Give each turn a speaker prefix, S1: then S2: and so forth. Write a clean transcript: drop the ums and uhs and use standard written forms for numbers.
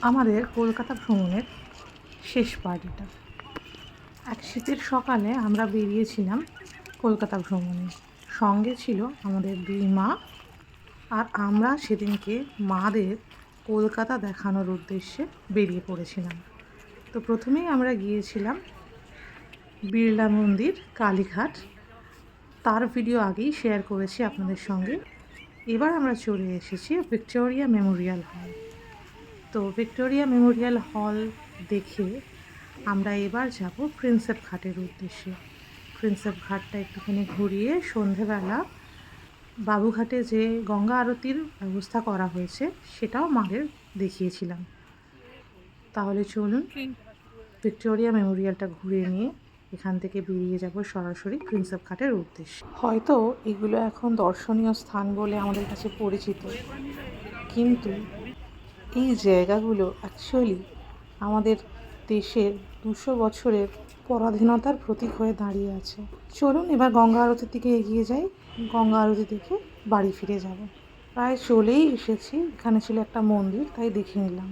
S1: আমাদের কলকাতা ভ্রমণের শেষ পার্টিটা। এক শীতের সকালে আমরা বেরিয়েছিলাম কলকাতা ভ্রমণে। সঙ্গে ছিল আমাদের দুই মা, আর আমরা সেদিনকে মাদের কলকাতা দেখানোর উদ্দেশ্যে বেরিয়ে পড়েছিলাম। তো প্রথমেই আমরা গিয়েছিলাম বিড়লা মন্দির, কালীঘাট। তার ভিডিও আগেই শেয়ার করেছি আপনাদের সঙ্গে। এবার আমরা চলে এসেছি ভিক্টোরিয়া মেমোরিয়াল হল। তো ভিক্টোরিয়া মেমোরিয়াল হল দেখে আমরা এবার যাব প্রিন্সেপ ঘাটের উদ্দেশ্যে। প্রিন্সেপ ঘাটটা একটুখানি ঘুরিয়ে সন্ধেবেলা বাবুঘাটে যে গঙ্গা আরতির ব্যবস্থা করা হয়েছে সেটাও মাদের দেখিয়েছিলাম। তাহলে চলুন ভিক্টোরিয়া মেমোরিয়ালটা ঘুরে নিয়ে এখান থেকে বেরিয়ে যাব সরাসরি প্রিন্সেপ ঘাটের উদ্দেশ্যে। হয়তো এগুলো এখন দর্শনীয় স্থান বলে আমাদের কাছে পরিচিত, কিন্তু এই জায়গাগুলো অ্যাকচুয়ালি আমাদের দেশের 200 বছরের পরাধীনতার প্রতীক হয়ে দাঁড়িয়ে আছে। চলুন এবার গঙ্গা আরতির দিকে এগিয়ে যাই। গঙ্গা আরতি দেখে বাড়ি ফিরে যাব। প্রায় চলেই এসেছি। এখানে ছিল একটা মন্দির, তাই দেখে নিলাম।